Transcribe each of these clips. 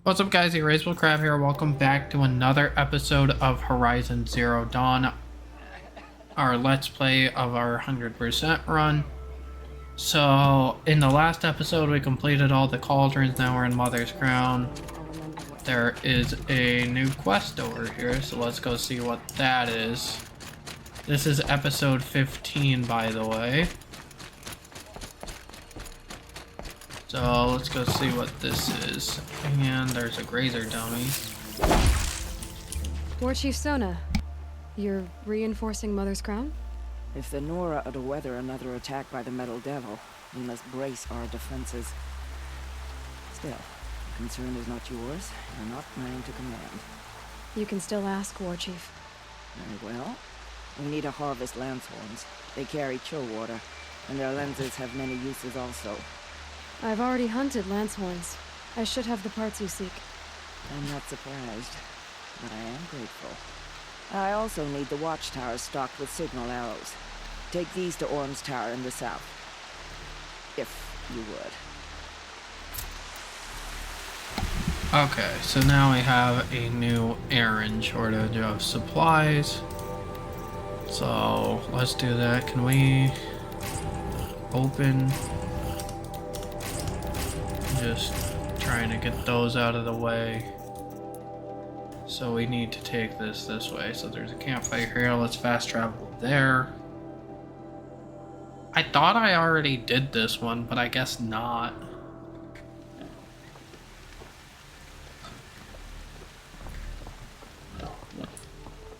What's up, guys? Erasable Crab here. Welcome back to another episode of Horizon Zero Dawn, our Let's Play of our 100% run. So, in the last episode, we completed all the cauldrons. Now we're in Mother's Crown. There is a new quest over here, so let's go see what that is. This is episode 15, by the way. So let's go see what this is. And there's a grazer dummy. War Chief Sona, you're reinforcing Mother's Crown? If the Nora are to weather another attack by the Metal Devil, we must brace our defenses. Still, the concern is not yours. You're not mine to command. You can still ask, War Chief. Very well. We need to harvest Lancehorns. They carry chill water, and their lenses have many uses also. I've already hunted Lancehorns. I should have the parts you seek. I'm not surprised, but I am grateful. I also need the watchtowers stocked with signal arrows. Take these to Orm's Tower in the south. If you would. Okay, so now we have a new errand, shortage of supplies. So let's do that. Can we open? Just trying to get those out of the way. So we need to take this way. So there's a campfire here. Let's fast travel there. I thought I already did this one, but I guess not.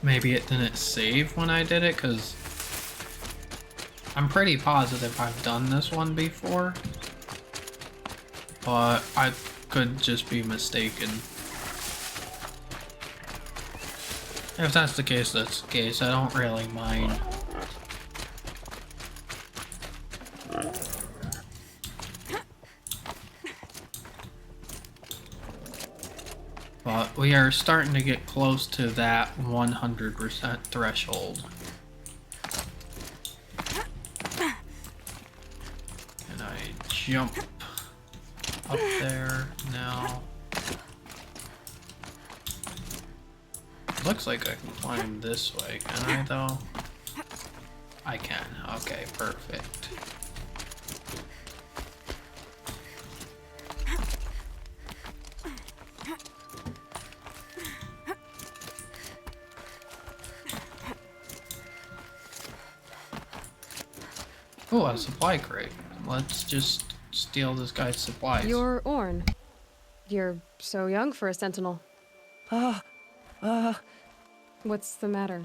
Maybe it didn't save when I did it, because I'm pretty positive I've done this one before. But I could just be mistaken. If that's the case, that's the case. I don't really mind. But we are starting to get close to that 100% threshold. And I jump up there now. Looks like I can climb this way, can I though? I can. Okay, perfect. Oh, a supply crate. Let's just steal this guy's supplies. You're Orn. You're so young for a sentinel. What's the matter?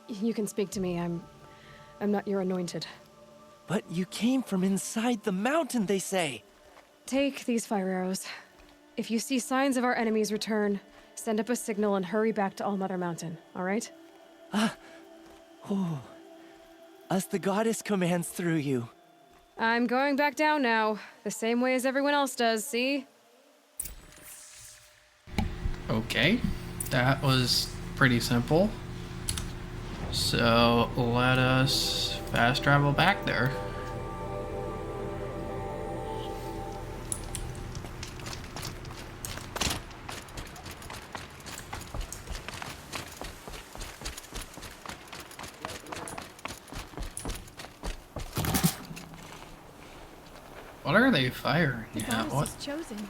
You can speak to me. I'm not your anointed. But you came from inside the mountain, they say. Take these fire arrows. If you see signs of our enemy's return, send up a signal and hurry back to Allmother Mountain, all right? As the goddess commands through you. I'm going back down now, the same way as everyone else does, see? Okay, that was pretty simple. So let us fast travel back there. What are they firing at? What? Chosen.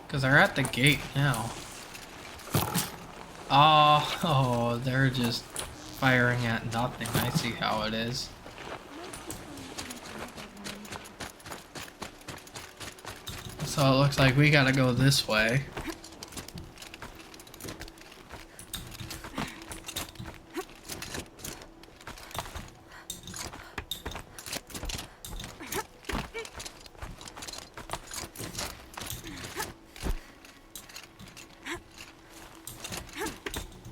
Because they're at the gate now. Oh, they're just firing at nothing. I see how it is. So it looks like we gotta go this way.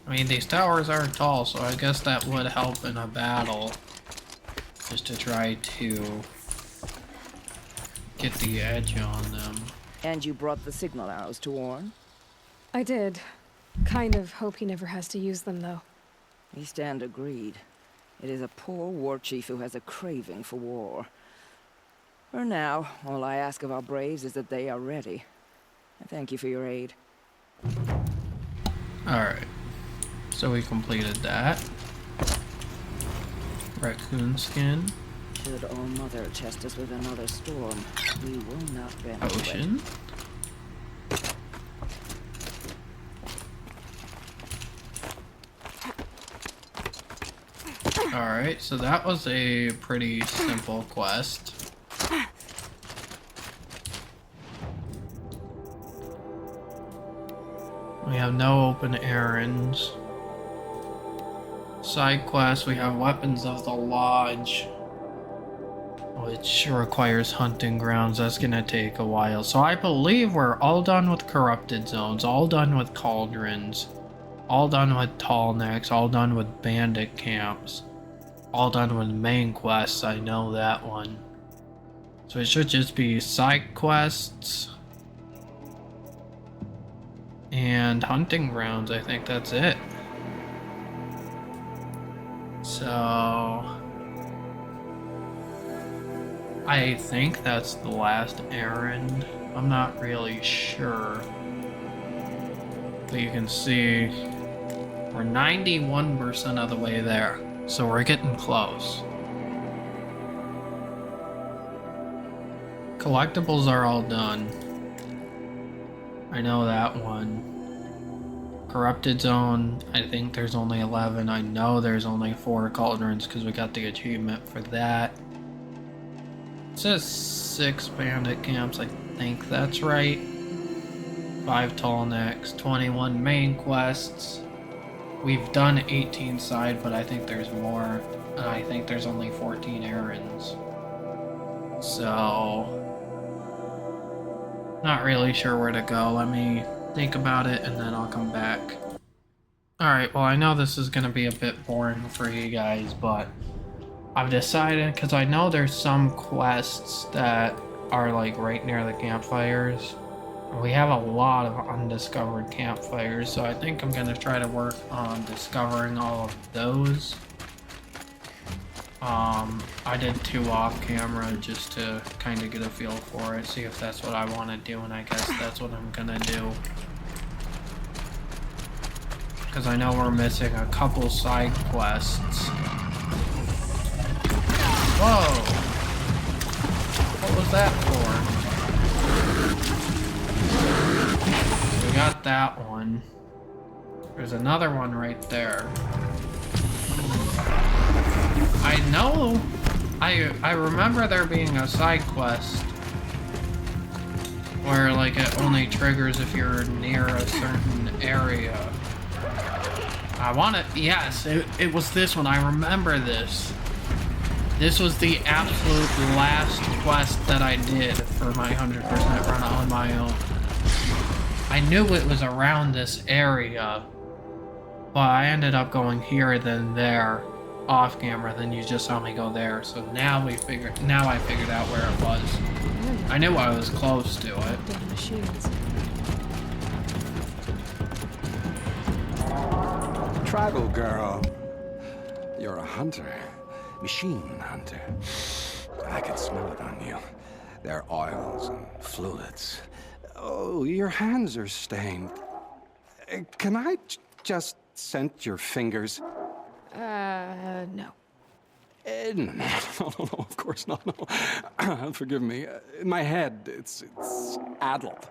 I mean, these towers are tall, so I guess that would help in a battle. Just to try to get the edge on them. And you brought the signal arrows to Orm? I did. Kind of hope he never has to use them, though. We stand agreed. It is a poor war chief who has a craving for war. For now, all I ask of our braves is that they are ready. I thank you for your aid. Alright. So we completed that. Raccoon skin. Should All Mother test us with another storm, we will not bend. Potion. Alright, so that was a pretty simple quest. We have no open errands. Side quests, we have Weapons of the Lodge, which requires hunting grounds. That's gonna take a while. So I believe we're all done with corrupted zones, all done with cauldrons, all done with tall necks, all done with bandit camps, all done with main quests. I know that one. So it should just be side quests and hunting grounds. I think that's it. So I think that's the last errand. I'm not really sure. But you can see we're 91% of the way there. So we're getting close. Collectibles are all done. I know that one. Corrupted Zone, I think there's only 11. I know there's only 4 cauldrons because we got the achievement for that. It says 6 bandit camps, I think that's right. 5 tall necks, 21 main quests. We've done 18 side, but I think there's more. And I think there's only 14 errands. So, not really sure where to go. Let me think about it and then I'll come back. Alright, well I know this is going to be a bit boring for you guys, but I've decided, because I know there's some quests that are like right near the campfires. We have a lot of undiscovered campfires, so I think I'm going to try to work on discovering all of those. I did 2 off camera just to kind of get a feel for it, see if that's what I want to do, and I guess that's what I'm gonna do. Because I know we're missing a couple side quests. Whoa! What was that for? We got that one. There's another one right there. I know, I remember there being a side quest where like it only triggers if you're near a certain area. I want to, yes, it was this one. I remember this. This was the absolute last quest that I did for my 100% run on my own. I knew it was around this area, but I ended up going here then there. Off camera, then you just saw me go there. So now I figured out where it was. I knew I was close to it. Tribal girl, you're a hunter, machine hunter. I can smell it on you. Their oils and fluids. Oh, your hands are stained. Can I just scent your fingers? No. No, of course not, no. Forgive me. My head, it's addled.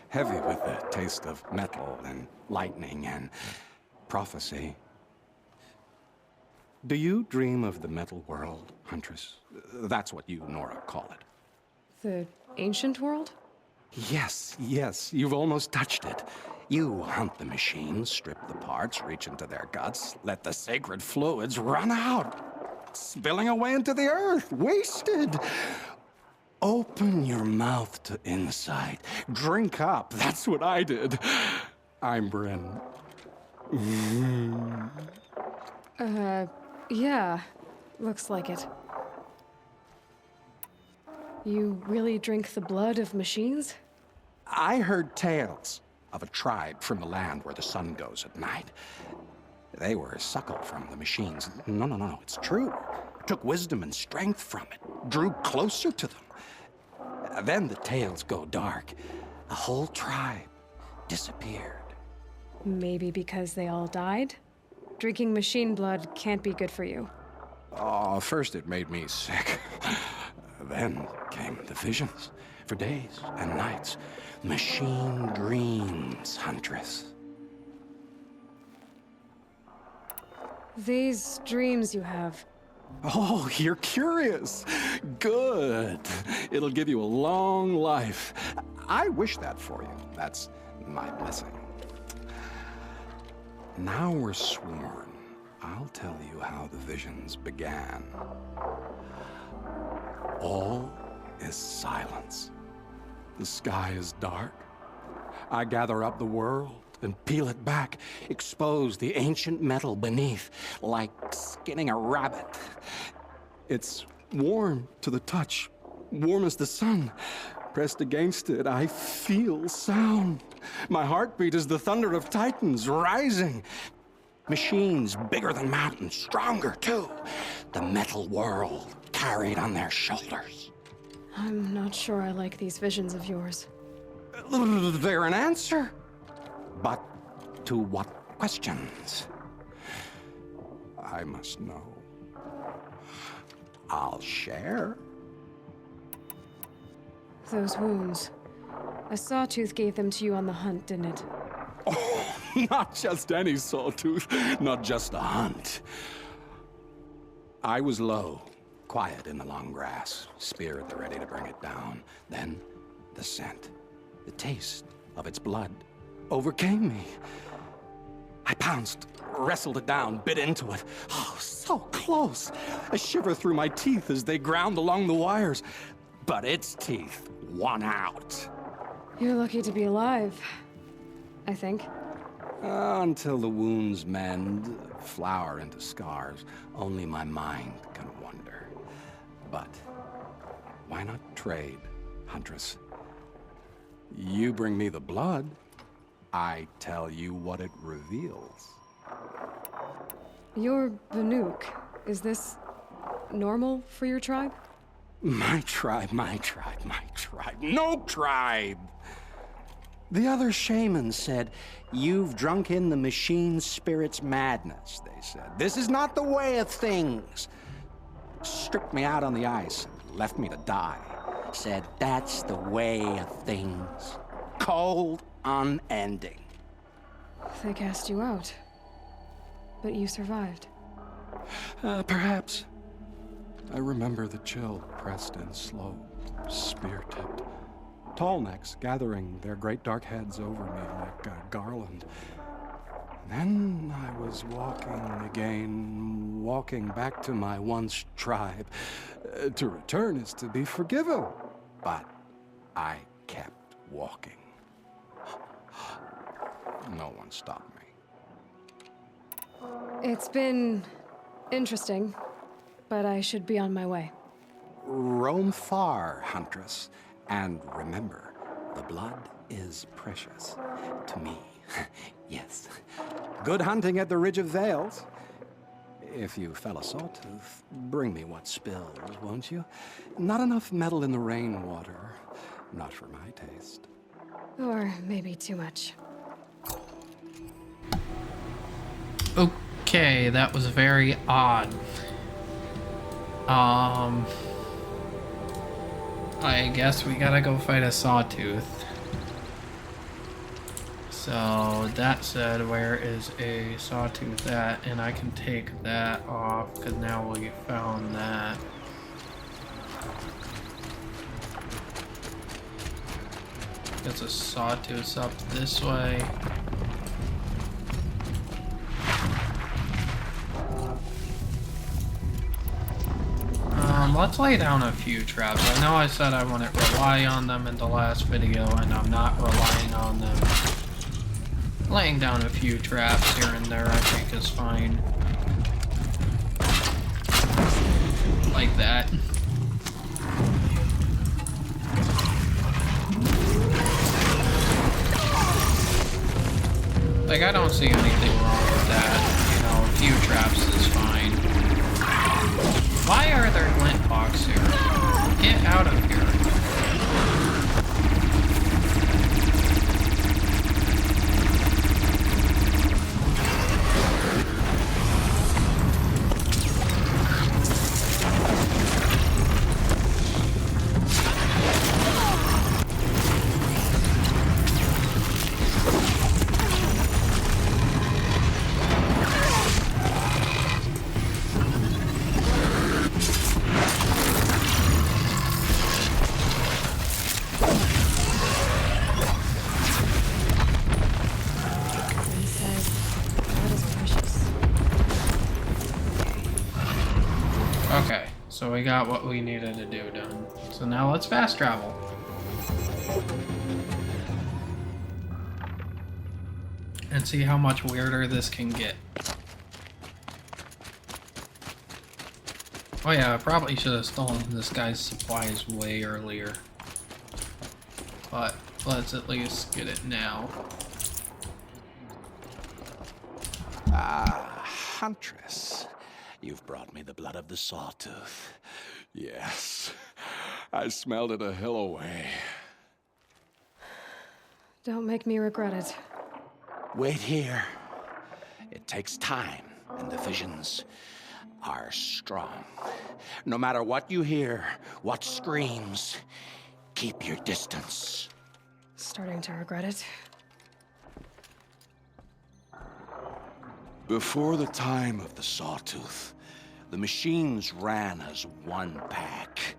Heavy with the taste of metal and lightning and prophecy. Do you dream of the metal world, Huntress? That's what you, Nora, call it. The ancient world? Yes, you've almost touched it. You hunt the machines, strip the parts, reach into their guts, let the sacred fluids run out, spilling away into the earth, wasted. Open your mouth to insight. Drink up. That's what I did. I'm Bryn. Yeah. Looks like it. You really drink the blood of machines? I heard tales of a tribe from the land where the sun goes at night. They were suckled from the machines. No, it's true. Took wisdom and strength from it, drew closer to them. Then the tales go dark. The whole tribe disappeared. Maybe because they all died? Drinking machine blood can't be good for you. Oh, first it made me sick. Then came the visions. For days and nights. Machine dreams, Huntress. These dreams you have, Oh, you're curious. Good. It'll give you a long life. I wish that for you. That's my blessing. Now we're sworn. I'll tell you how the visions began. All is silence. The sky is dark. I gather up the world and peel it back, expose the ancient metal beneath, like skinning a rabbit. It's warm to the touch, warm as the sun. Pressed against it, I feel sound. My heartbeat is the thunder of titans rising. Machines bigger than mountains, stronger too. The metal world carried on their shoulders. I'm not sure I like these visions of yours. They're an answer. But to what questions? I must know. I'll share. Those wounds. A sawtooth gave them to you on the hunt, didn't it? Oh, not just any sawtooth, not just a hunt. I was low, quiet in the long grass, spear at the ready to bring it down. Then the scent, the taste of its blood overcame me. I pounced, wrestled it down, bit into it. Oh, so close. A shiver through my teeth as they ground along the wires. But its teeth won out. You're lucky to be alive, I think. Until the wounds mend, flower into scars, only my mind can wonder. But why not trade, Huntress? You bring me the blood, I tell you what it reveals. You're Banuk. Is this normal for your tribe? My tribe. No tribe! The other shamans said, you've drunk in the machine spirit's madness, they said. This is not the way of things. Stripped me out on the ice, left me to die. Said, that's the way of things. Cold, unending. They cast you out. But you survived. Perhaps. I remember the chill pressed in slow, spear-tipped. Tall necks gathering their great dark heads over me like a garland. Then I was walking again, walking back to my once tribe. To return is to be forgiven. But I kept walking. No one stopped me. It's been interesting, but I should be on my way. Roam far, Huntress. And remember, the blood is precious to me. Yes. Good hunting at the Ridge of Vales. If you fell a sawtooth, bring me what spills, won't you? Not enough metal in the rainwater. Not for my taste. Or maybe too much. Okay, that was very odd. I guess we gotta go fight a sawtooth. So, that said, where is a sawtooth at? And I can take that off, because now we found that. There's a sawtooth up this way. Let's lay down a few traps. I know I said I wouldn't rely on them in the last video, and I'm not relying on them. Laying down a few traps here and there I think is fine. Like that. Like, I don't see anything wrong with that, you know? few traps is fine. Why are there glint hawks here? Get out of here. He says, blood is precious. Okay, so we got what we needed to do done. So now let's fast travel. And see how much weirder this can get. Oh yeah, I probably should have stolen this guy's supplies way earlier. But let's at least get it now. Ah, Huntress. You've brought me the blood of the Sawtooth. Yes, I smelled it a hill away. Don't make me regret it. Wait here. It takes time, and the visions are strong. No matter what you hear, what screams, keep your distance. Starting to regret it. Before the time of the Sawtooth, the machines ran as one pack.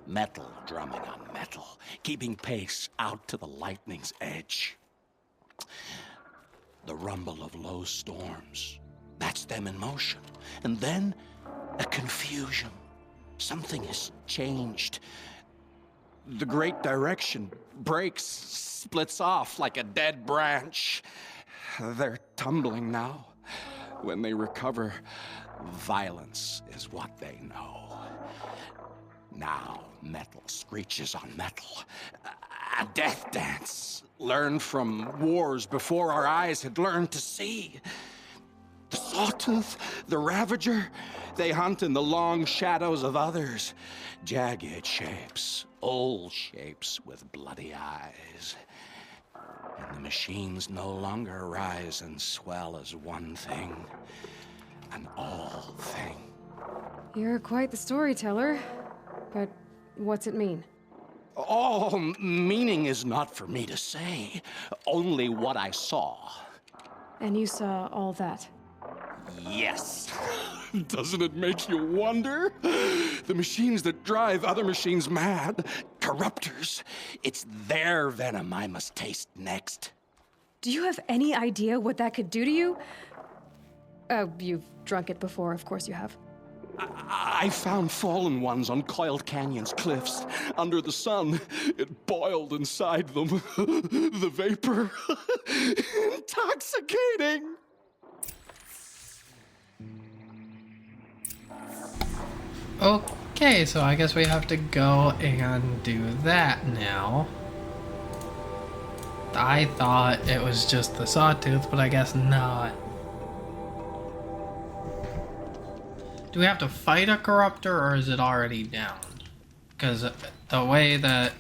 Metal drumming on metal, keeping pace out to the lightning's edge. The rumble of low storms, that's them in motion. And then, a confusion. Something has changed. The great direction breaks, splits off like a dead branch. They're tumbling now. When they recover, violence is what they know. Now, metal screeches on metal. A death dance, learned from wars before our eyes had learned to see. The Sawtooth, the Ravager, they hunt in the long shadows of others. Jagged shapes, old shapes with bloody eyes. And the machines no longer rise and swell as one thing, an all thing. You're quite the storyteller. But what's it mean? All meaning is not for me to say, only what I saw. And you saw all that? Yes. Doesn't it make you wonder? The machines that drive other machines mad, corruptors, it's their venom I must taste next. Do you have any idea what that could do to you? You've drunk it before, of course you have. I found fallen ones on Coiled Canyon's cliffs. Under the sun, it boiled inside them. The vapor. Intoxicating. Okay, so I guess we have to go and do that now. I thought it was just the Sawtooth, but I guess not. Do we have to fight a corruptor, or is it already down? Because the way that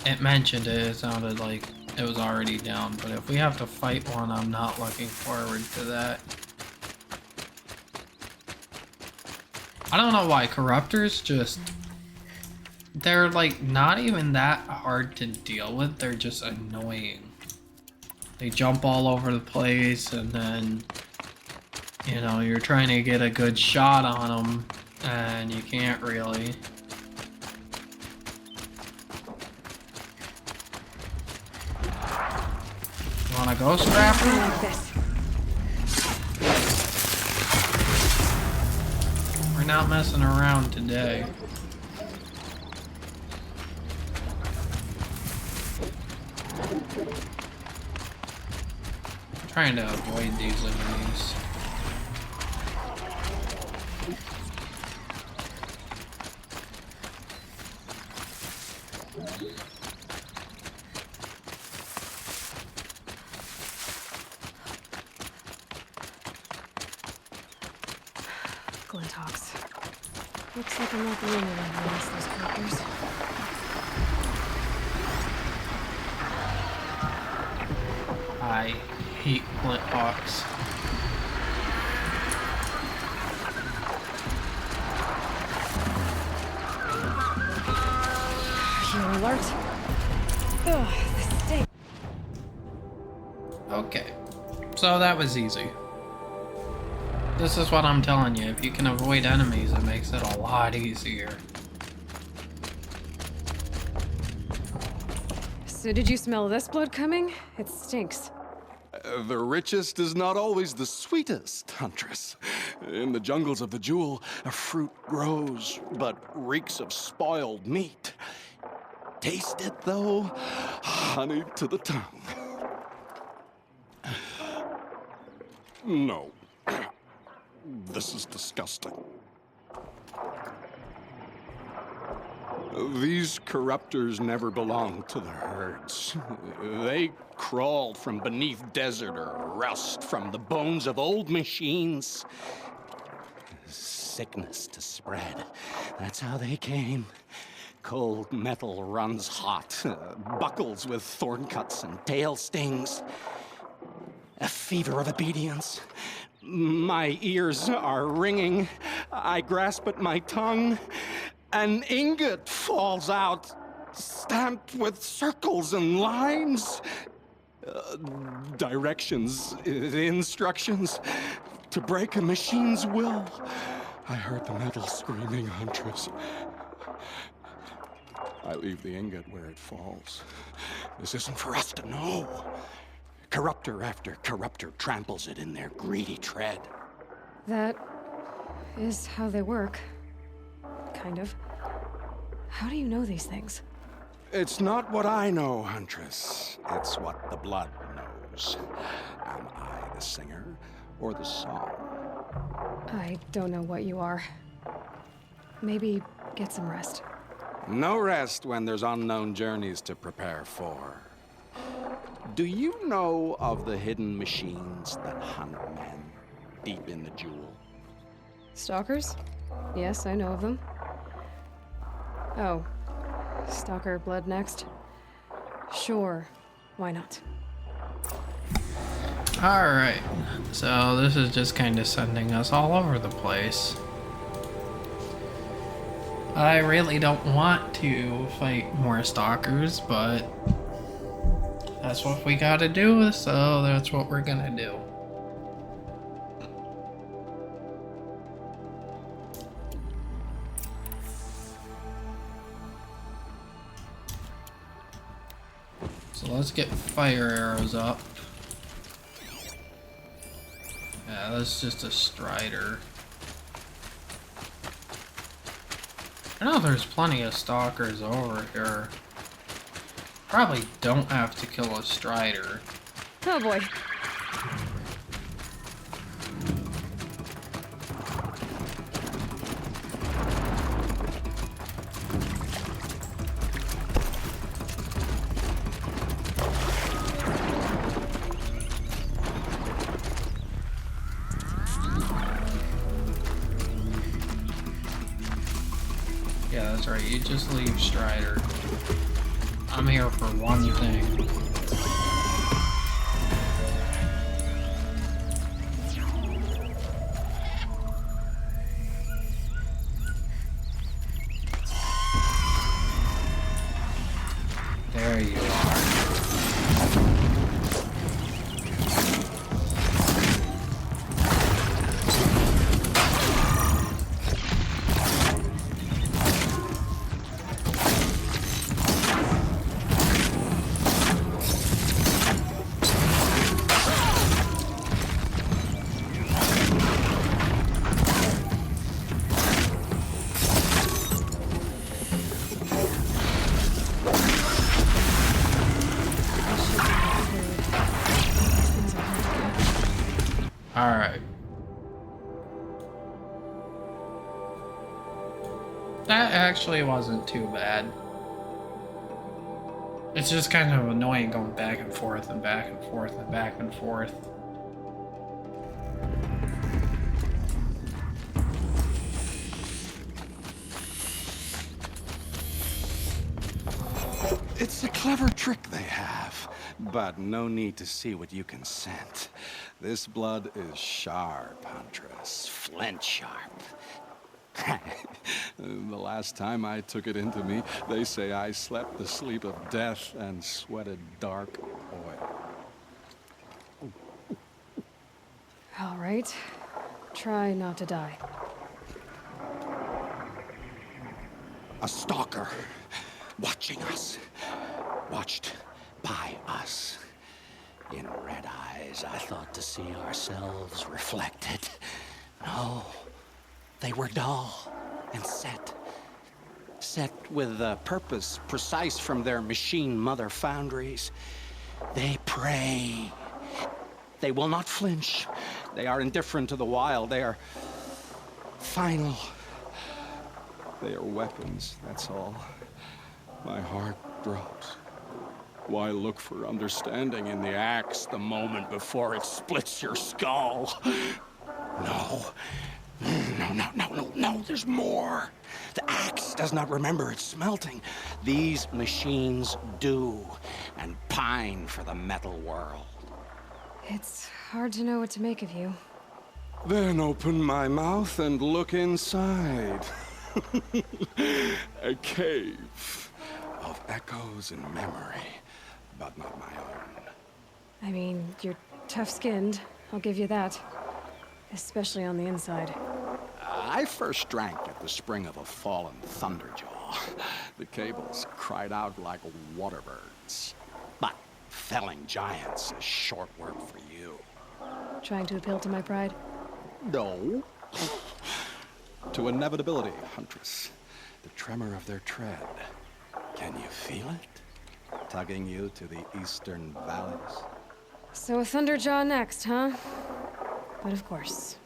it mentioned it, it sounded like it was already down. But if we have to fight one, I'm not looking forward to that. I don't know why corruptors just... They're like not even that hard to deal with, they're just annoying. They jump all over the place, and then... You know, you're trying to get a good shot on them, and you can't really. You wanna go, Scrapper? Like this. We're not messing around today. I'm trying to avoid these enemies. talks. Looks like I'm not the only one who wants those characters. I hate Flint Hawks. Hero alert. Ugh, this stinks. Okay, so that was easy. This is what I'm telling you, if you can avoid enemies, it makes it a lot easier. So did you smell this blood coming? It stinks. The richest is not always the sweetest, Huntress. In the jungles of the Jewel, a fruit grows, but reeks of spoiled meat. Taste it, though, honey to the tongue. No. This is disgusting. These corruptors never belonged to the herds. They crawled from beneath desert or rust from the bones of old machines. Sickness to spread. That's how they came. Cold metal runs hot. Buckles with thorn cuts and tail stings. A fever of obedience. My ears are ringing. I grasp at my tongue. An ingot falls out, stamped with circles and lines. Directions, instructions to break a machine's will. I heard the metal screaming, Huntress. I leave the ingot where it falls. This isn't for us to know. Corruptor after corruptor tramples it in their greedy tread. That is how they work. Kind of. How do you know these things? It's not what I know, Huntress. It's what the blood knows. Am I the singer or the song? I don't know what you are. Maybe get some rest. No rest when there's unknown journeys to prepare for. Do you know of the hidden machines that hunt men deep in the Jewel? Stalkers? Yes, I know of them. Oh. Stalker blood next? Sure. Why not? Alright, so this is just kind of sending us all over the place. I really don't want to fight more stalkers, but that's what we gotta do, so that's what we're gonna do. So let's get fire arrows up. Yeah, that's just a strider. I know there's plenty of stalkers over here. Probably don't have to kill a strider. Oh boy. Yeah, that's right. You just leave Strider. I'm here for one thing. There you are. Alright. That actually wasn't too bad. It's just kind of annoying going back and forth and back and forth and back and forth. It's a clever trick they have, but no need to see what you can scent. This blood is sharp, Huntress. Flint sharp. The last time I took it into me, they say I slept the sleep of death and sweated dark oil. All right. Try not to die. A stalker, watching us, watched by us. In red eyes, I thought to see ourselves reflected. No, they were dull and set with a purpose precise from their machine mother foundries. They prey. They will not flinch. They are indifferent to the wild. They are final. They are weapons, that's all. My heart drops. Why look for understanding in the axe the moment before it splits your skull? No, there's more. The axe does not remember its smelting. These machines do, and pine for the metal world. It's hard to know what to make of you. Then open my mouth and look inside. A cave of echoes and memory, but not my own. I mean, you're tough-skinned. I'll give you that. Especially on the inside. I first drank at the spring of a fallen thunderjaw. The cables cried out like waterbirds. But felling giants is short work for you. Trying to appeal to my pride? No. To inevitability, Huntress. The tremor of their tread. Can you feel it? Tugging you to the eastern valleys? So a Thunderjaw next, huh? But of course.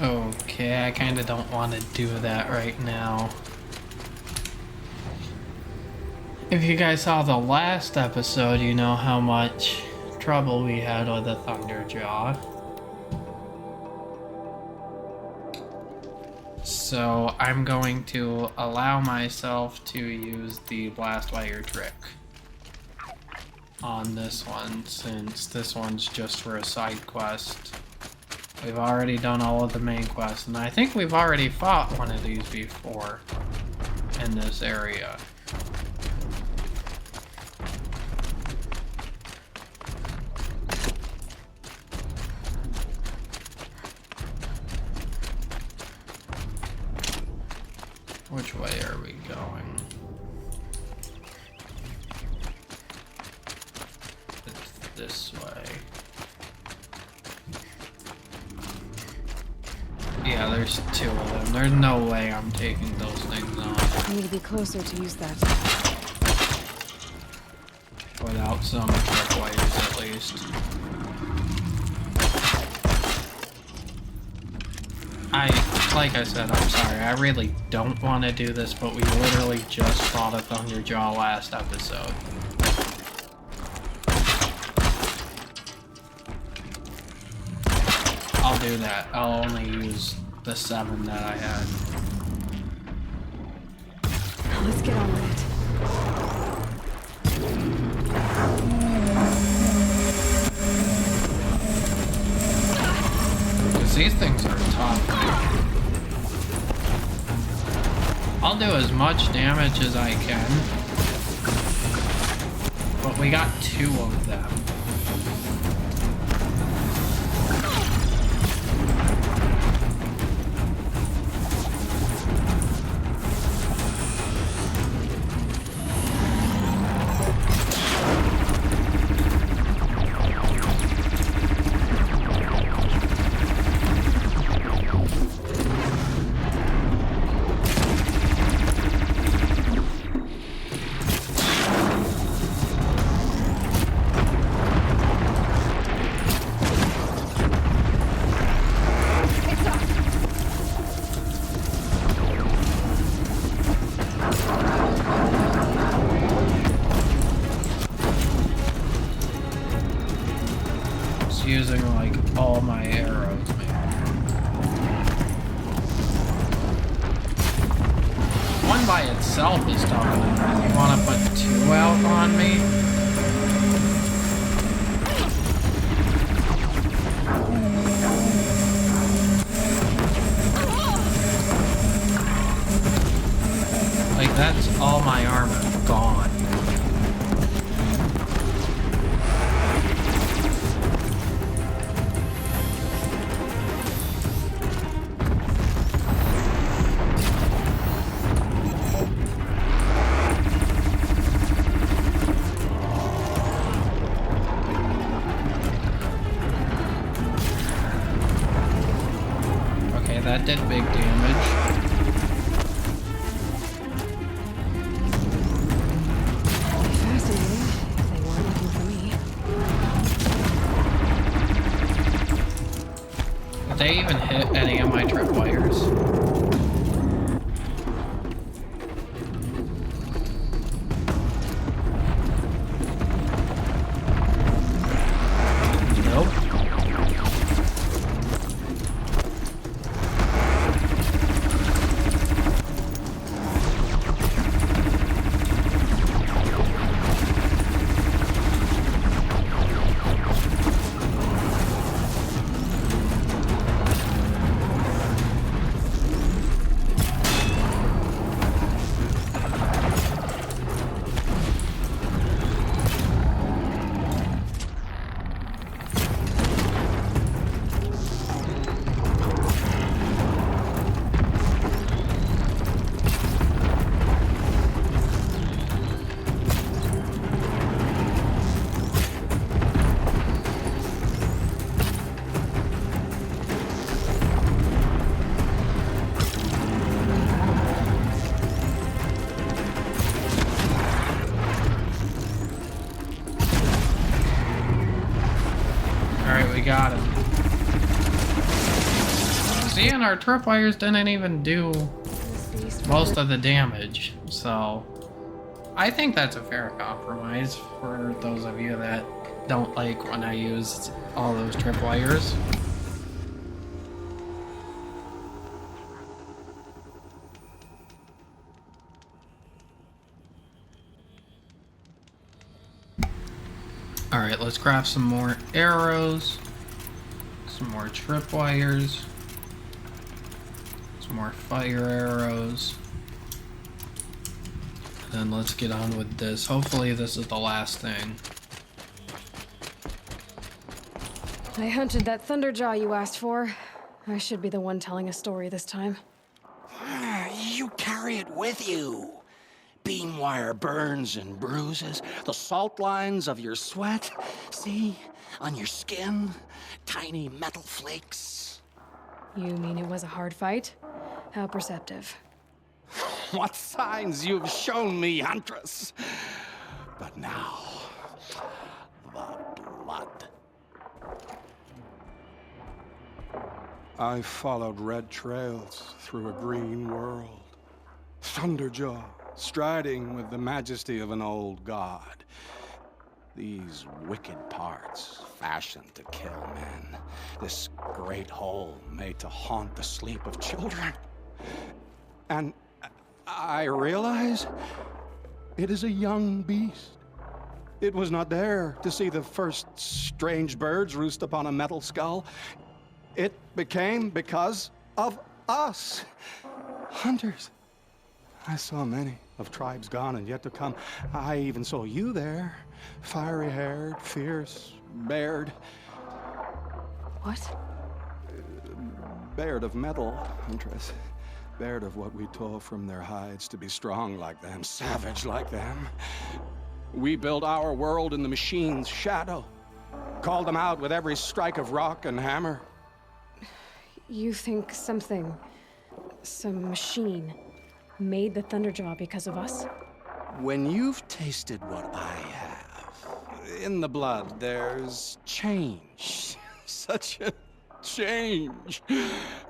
Okay, I kinda don't want to do that right now. If you guys saw the last episode, you know how much trouble we had with the Thunderjaw. So I'm going to allow myself to use the blast wire trick on this one, since this one's just for a side quest. We've already done all of the main quests, and I think we've already fought one of these before in this area. Which way are we going? It's this way. Yeah, there's two of them. There's no way I'm taking those things off I need to be closer to use that. without some tripwires at least. Like I said, I'm sorry, I really don't want to do this, but we literally just fought a Thunderjaw last episode. I'll do that. I'll only use the 7 that I had. Let's get on with it. Because these things are tough. I'll do as much damage as I can. But we got 2 of them. Using like all my arrows, man. One by itself is totally crazy. You want to put 2 out on me? Like, that's all my armor gone. Okay, that did big damage. Fascinating. If they weren't looking for me. Did they even hit any of my tripwires? Nope. Alright, we got him. See, and our tripwires didn't even do most of the damage, so I think that's a fair compromise for those of you that don't like when I use all those tripwires. Alright, let's craft some more arrows, some more tripwires, some more fire arrows. Then let's get on with this. Hopefully this is the last thing. I hunted that Thunderjaw you asked for. I should be the one telling a story this time. You carry it with you. Beam wire burns and bruises, the salt lines of your sweat. See? On your skin, tiny metal flakes. You mean it was a hard fight? How perceptive. What signs you've shown me, Huntress. But now, the blood. I followed red trails through a green world. Thunderjaw, striding with the majesty of an old god. These wicked parts, fashioned to kill men. This great hole made to haunt the sleep of children. And I realize it is a young beast. It was not there to see the first strange birds roost upon a metal skull. It became because of us, hunters. I saw many of tribes gone and yet to come. I even saw you there, fiery-haired, fierce, bared. What? Bared of metal, Huntress. Bared of what we tore from their hides to be strong like them, savage like them. We built our world in the machine's shadow. Called them out with every strike of rock and hammer. You think some machine, made the Thunderjaw because of us? When you've tasted what I have, in the blood there's change. Such a change.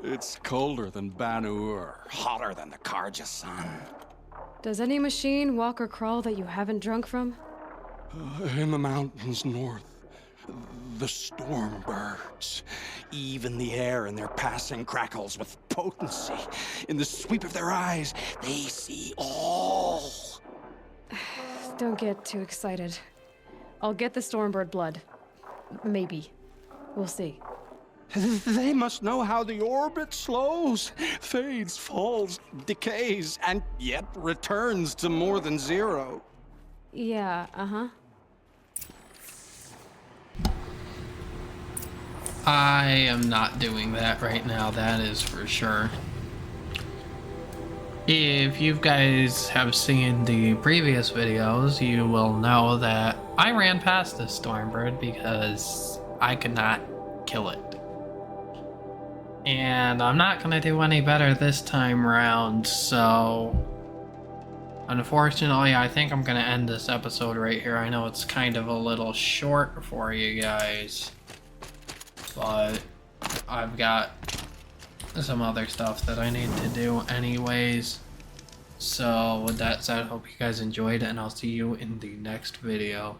It's colder than Banu-Ur, hotter than the Karja sun. Does any machine walk or crawl that you haven't drunk from? In the mountains north, The Stormbirds. Even the air in their passing crackles with potency. In the sweep of their eyes, they see all. Don't get too excited. I'll get the Stormbird blood. Maybe. We'll see. They must know how the orbit slows, fades, falls, decays, and yet returns to more than zero. Yeah, uh-huh. I am not doing that right now, that is for sure. If you guys have seen the previous videos, you will know that I ran past this Stormbird because I could not kill it. And I'm not going to do any better this time around, so unfortunately I think I'm going to end this episode right here. I know it's kind of a little short for you guys, but I've got some other stuff that I need to do anyways. So with that said, I hope you guys enjoyed, and I'll see you in the next video.